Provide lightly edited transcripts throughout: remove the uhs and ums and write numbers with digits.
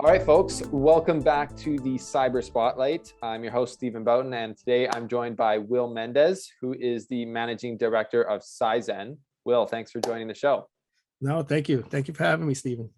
All right, folks, welcome back to the Cyber Spotlight. I'm your host, Stephen Boughton, and today I'm joined by Will Mendez, who is the Managing Director of Cyzen. Will, thanks for joining the show. No, thank you. Thank you for having me, Stephen.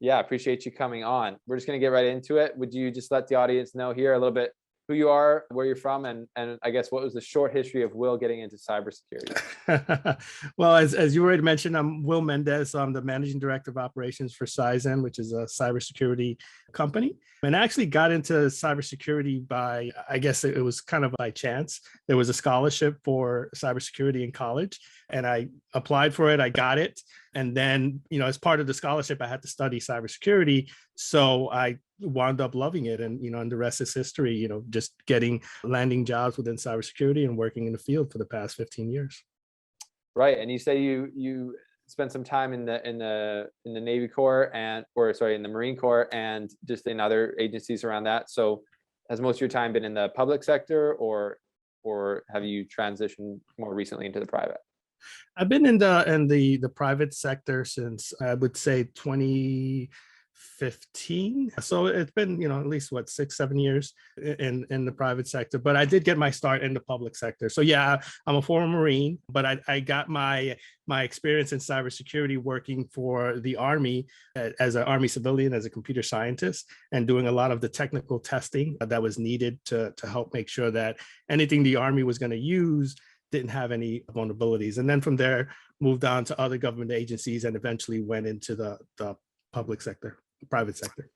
Yeah, appreciate you coming on. We're just going to get right into it. Would you just let the audience know here a little bit who you are, where you're from, and I guess what was the short history of Will getting into cybersecurity? Well, as you already mentioned, I'm Will Mendez. So I'm the Managing Director of Operations for Cyzen, which is a cybersecurity company. And I actually got into cybersecurity by, I guess it was kind of by chance. There was a scholarship for cybersecurity in college, and I applied for it. I got it. And then, as part of the scholarship, I had to study cybersecurity. So I wound up loving it. And, and the rest is history, just landing jobs within cybersecurity and working in the field for the past 15 years. Right. And you say you spent some time in the Navy Corps in the Marine Corps and just in other agencies around that. So has most of your time been in the public sector or have you transitioned more recently into the private? I've been in the private sector since I would say 2015. So it's been, at least 6-7 years in the private sector, but I did get my start in the public sector. So yeah, I'm a former Marine, but I got my experience in cybersecurity working for the Army as an Army civilian, as a computer scientist, and doing a lot of the technical testing that was needed to help make sure that anything the Army was going to use didn't have any vulnerabilities. And then from there, moved on to other government agencies and eventually went into the public sector, private sector.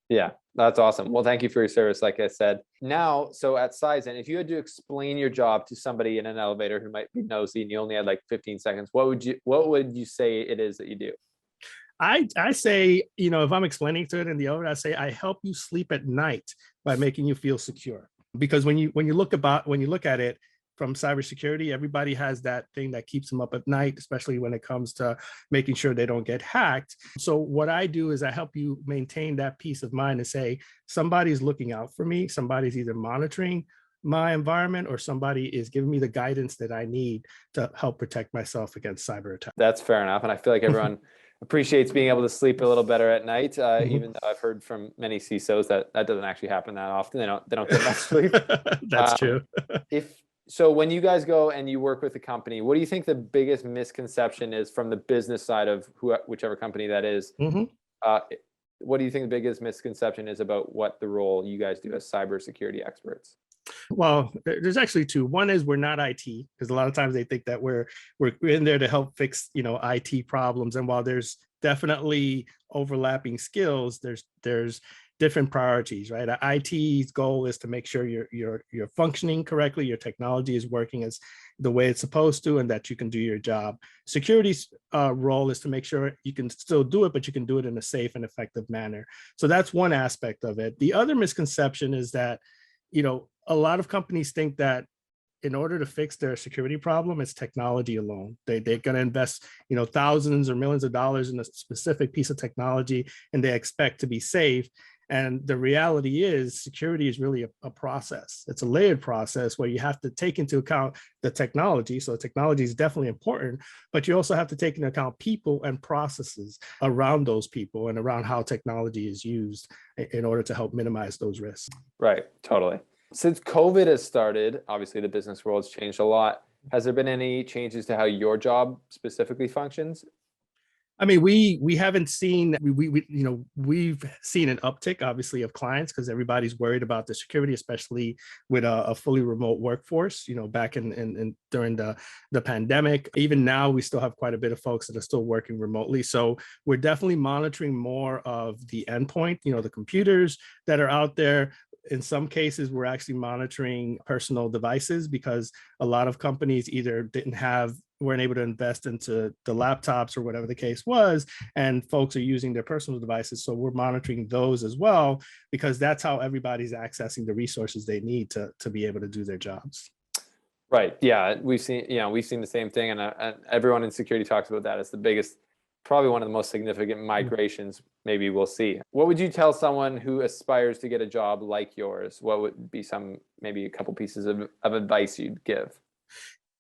Yeah, that's awesome. Well, thank you for your service. Like I said, now, so at Cyzen, if you had to explain your job to somebody in an elevator who might be nosy and you only had like 15 seconds, what would you say it is that you do? I say, if I'm explaining to it in the elevator, I say, I help you sleep at night by making you feel secure. Because when you look at it, from cybersecurity, everybody has that thing that keeps them up at night, especially when it comes to making sure they don't get hacked. So what I do is I help you maintain that peace of mind and say, somebody's looking out for me. Somebody's either monitoring my environment or somebody is giving me the guidance that I need to help protect myself against cyber attacks. That's fair enough. And I feel like everyone appreciates being able to sleep a little better at night, even though I've heard from many CISOs that doesn't actually happen that often. They don't get much sleep. That's true. So when you guys go and you work with a company, what do you think the biggest misconception is from the business side of whichever company that is? What do you think the biggest misconception is about what the role you guys do as cybersecurity experts? Well, there's actually two. One is we're not IT, because a lot of times they think that we're in there to help fix, IT problems. And while there's definitely overlapping skills, there's different priorities, right? IT's goal is to make sure you're functioning correctly, your technology is working as the way it's supposed to, and that you can do your job. Security's role is to make sure you can still do it, but you can do it in a safe and effective manner. So that's one aspect of it. The other misconception is that, a lot of companies think that in order to fix their security problem, it's technology alone. They're going to invest, thousands or millions of dollars in a specific piece of technology, and they expect to be safe. And the reality is security is really a process. It's a layered process where you have to take into account the technology. So technology is definitely important, but you also have to take into account people and processes around those people and around how technology is used in order to help minimize those risks. Right, totally. Since COVID has started, obviously the business world has changed a lot. Has there been any changes to how your job specifically functions? I mean, we haven't seen we've seen an uptick, obviously, of clients because everybody's worried about the security, especially with a fully remote workforce. Back in during the pandemic, even now we still have quite a bit of folks that are still working remotely. So we're definitely monitoring more of the endpoint, the computers that are out there. In some cases, we're actually monitoring personal devices because a lot of companies either weren't able to invest into the laptops or whatever the case was, and folks are using their personal devices. So we're monitoring those as well, because that's how everybody's accessing the resources they need to be able to do their jobs. Right. Yeah, we've seen the same thing, and everyone in security talks about that. It's the biggest, probably one of the most significant migrations maybe we'll see. What would you tell someone who aspires to get a job like yours? What would be maybe a couple pieces of advice you'd give?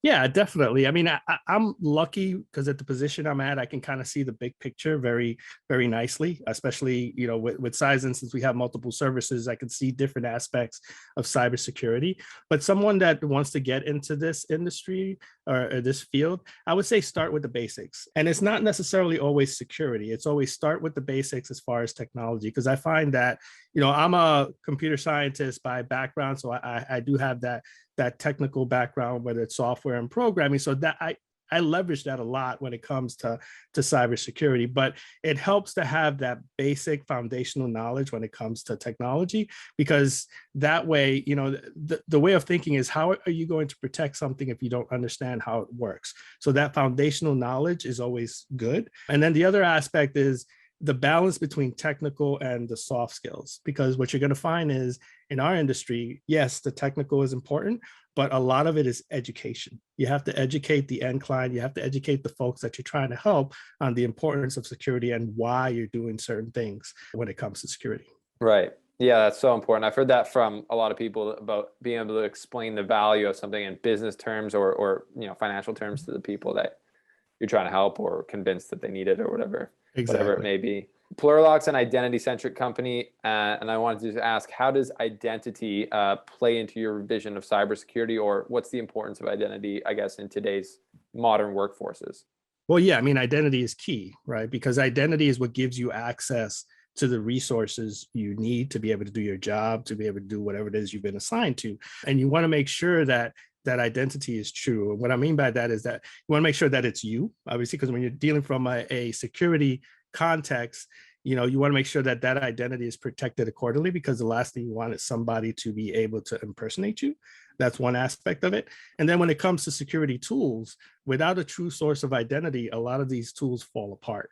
Yeah, definitely. I mean, I'm lucky because at the position I'm at, I can kind of see the big picture very, very nicely, especially, with size. And since we have multiple services, I can see different aspects of cybersecurity. But someone that wants to get into this industry or this field, I would say start with the basics. And it's not necessarily always security. It's always start with the basics as far as technology, because I find that, I'm a computer scientist by background. So I do have that technical background, whether it's software and programming. So that I leverage that a lot when it comes to cybersecurity, but it helps to have that basic foundational knowledge when it comes to technology, because that way, the way of thinking is, how are you going to protect something if you don't understand how it works? So that foundational knowledge is always good. And then the other aspect is the balance between technical and the soft skills, because what you're going to find is in our industry, yes, the technical is important, but a lot of it is education. You have to educate the end client. You have to educate the folks that you're trying to help on the importance of security and why you're doing certain things when it comes to security. Right. Yeah, that's so important. I've heard that from a lot of people about being able to explain the value of something in business terms or financial terms to the people that you're trying to help or convince that they need it or whatever. Exactly. Whatever it may be. Plurilock's an identity-centric company, and I wanted to just ask, how does identity play into your vision of cybersecurity, or what's the importance of identity, I guess, in today's modern workforces? Well, yeah, I mean, identity is key, right? Because identity is what gives you access to the resources you need to be able to do your job, to be able to do whatever it is you've been assigned to. And you want to make sure that that identity is true. And what I mean by that is that you want to make sure that it's you, obviously, because when you're dealing from a security context, you want to make sure that that identity is protected accordingly, because the last thing you want is somebody to be able to impersonate you. That's one aspect of it. And then when it comes to security tools, without a true source of identity, a lot of these tools fall apart.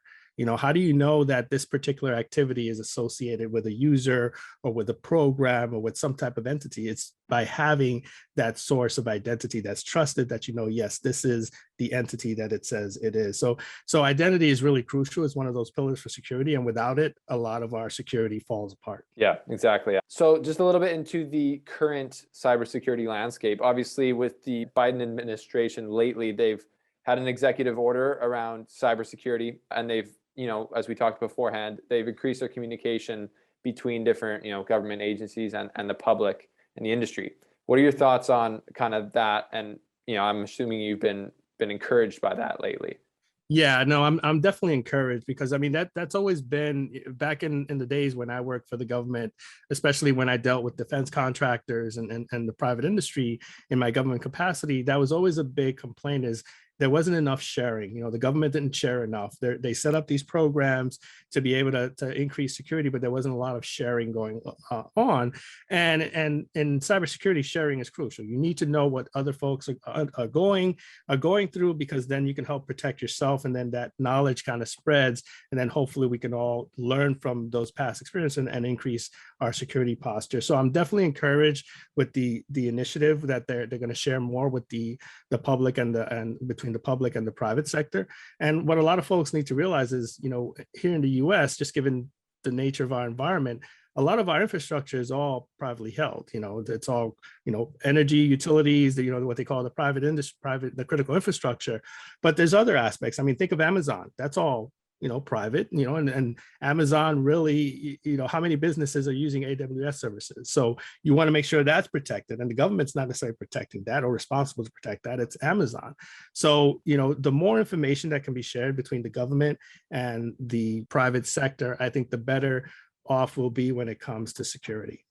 How do you know that this particular activity is associated with a user or with a program or with some type of entity? It's by having that source of identity that's trusted, that yes, this is the entity that it says it is. So identity is really crucial. It's one of those pillars for security, and without it, a lot of our security falls apart. Yeah, exactly. So just a little bit into the current cybersecurity landscape. Obviously, with the Biden administration lately, they've had an executive order around cybersecurity, and they've, as we talked beforehand, they've increased their communication between different, government agencies and the public and the industry. What are your thoughts on kind of that? And, I'm assuming you've been encouraged by that lately. Yeah, no, I'm definitely encouraged, because I mean that's always been back in the days when I worked for the government, especially when I dealt with defense contractors and the private industry in my government capacity. That was always a big complaint, is there wasn't enough sharing. The government didn't share enough. They set up these programs to be able to increase security, but there wasn't a lot of sharing going on. And in cybersecurity, sharing is crucial. You need to know what other folks are going through, because then you can help protect yourself, and then that knowledge kind of spreads, and then hopefully we can all learn from those past experiences and increase our security posture. So I'm definitely encouraged with the initiative that they're going to share more with the public and between the public and the private sector. And what a lot of folks need to realize is, here in the US, just given the nature of our environment, a lot of our infrastructure is all privately held. It's all, energy utilities, what they call the private industry, the critical infrastructure. But there's other aspects. I mean, think of Amazon. That's all, private, and Amazon really, how many businesses are using AWS services? So you want to make sure that's protected, and the government's not necessarily protecting that or responsible to protect that. It's Amazon. So, the more information that can be shared between the government and the private sector, I think the better off will be when it comes to security.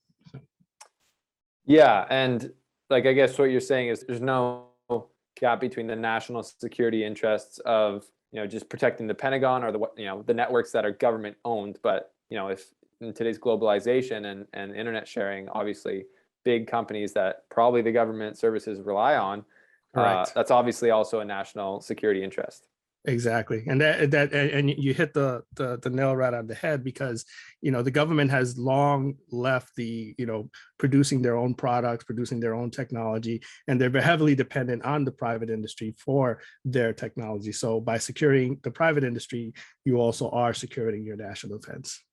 Yeah, and I guess what you're saying is there's no gap between the national security interests of just protecting the Pentagon or the networks that are government owned, but if in today's globalization and internet sharing, obviously big companies that probably the government services rely on, that's obviously also a national security interest. Exactly. And and you hit the nail right on the head, because, the government has long left the, producing their own products, producing their own technology, and they're heavily dependent on the private industry for their technology. So by securing the private industry, you also are securing your national defense.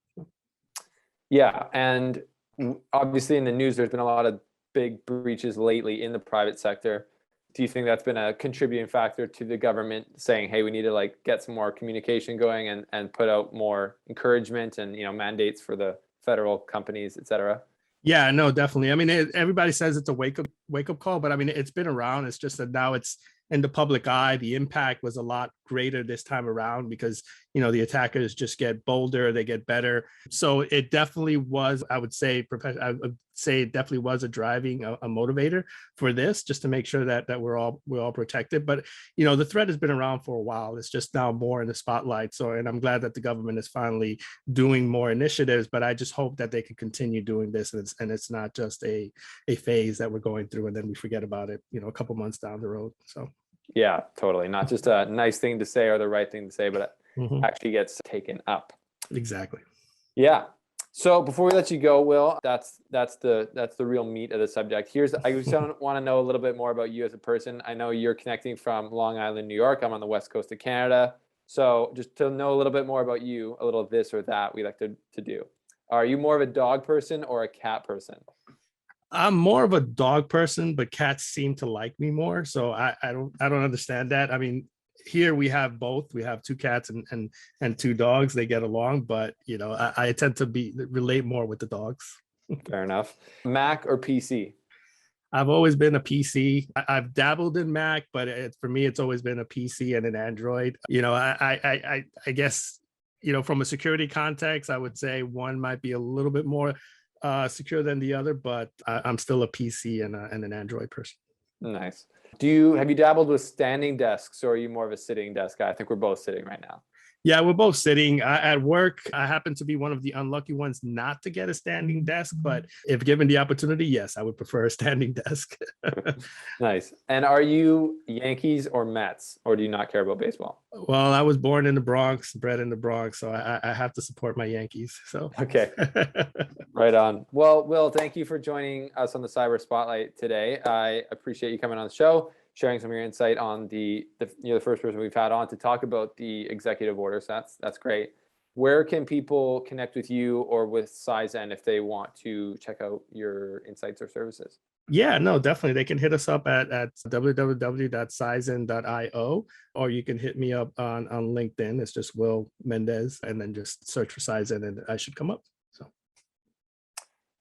Yeah. And obviously in the news, there's been a lot of big breaches lately in the private sector. do you think that's been a contributing factor to the government saying, hey, we need to like get some more communication going and put out more encouragement and, mandates for the federal companies, et cetera? Yeah, no, definitely. I mean, everybody says it's a wake up call, but I mean, it's been around. It's just that now it's in the public eye. The impact was a lot greater this time around because the attackers just get bolder, they get better. So it definitely was, I would say it definitely was a driving a motivator for this, just to make sure that we're all protected. But the threat has been around for a while. It's just now more in the spotlight. So, and I'm glad that the government is finally doing more initiatives, but I just hope that they can continue doing this, and it's not just a phase that we're going through and then we forget about it a couple months down the road. So yeah, totally. Not just a nice thing to say or the right thing to say, but it actually gets taken up. Exactly. Yeah. So before we let you go, Will, that's the real meat of the subject. I just want to know a little bit more about you as a person. I know you're connecting from Long Island, New York. I'm on the west coast of Canada. So just to know a little bit more about you, a little of this or that we like to do. Are you more of a dog person or a cat person? I'm more of a dog person, but cats seem to like me more. So I don't understand that. I mean, here we have both. We have 2 cats and 2 dogs. They get along, but I tend to relate more with the dogs. Fair enough. Mac or PC? I've always been a PC. I've dabbled in Mac, but for me, it's always been a PC and an Android. I guess from a security context, I would say one might be a little bit more secure than the other, but I'm still a PC and an Android person. Nice. Have you dabbled with standing desks, or are you more of a sitting desk guy? I think we're both sitting right now. Yeah, we're both sitting. At work, I happen to be one of the unlucky ones not to get a standing desk, but if given the opportunity, yes, I would prefer a standing desk. Nice. And are you Yankees or Mets, or do you not care about baseball? Well, I was born in the Bronx, bred in the Bronx, so I have to support my Yankees. So okay. Right on. Well, Will, thank you for joining us on the Cyber Spotlight today. I appreciate you coming on the show, sharing some of your insight on the first person we've had on to talk about the executive order. So that's great. Where can people connect with you or with Cyzen if they want to check out your insights or services? Yeah, no, definitely. They can hit us up at www.cyzen.io, or you can hit me up on LinkedIn. It's just Will Mendez, and then just search for Cyzen and I should come up. So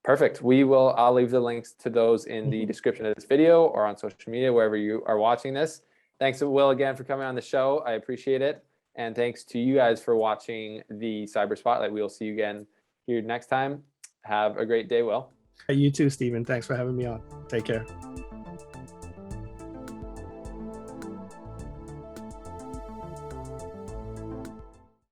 perfect. I'll leave the links to those in the description of this video or on social media, wherever you are watching this. Thanks to Will again for coming on the show. I appreciate it. And thanks to you guys for watching the Cyber Spotlight. We'll see you again here next time. Have a great day, Will. You too, Stephen. Thanks for having me on. Take care.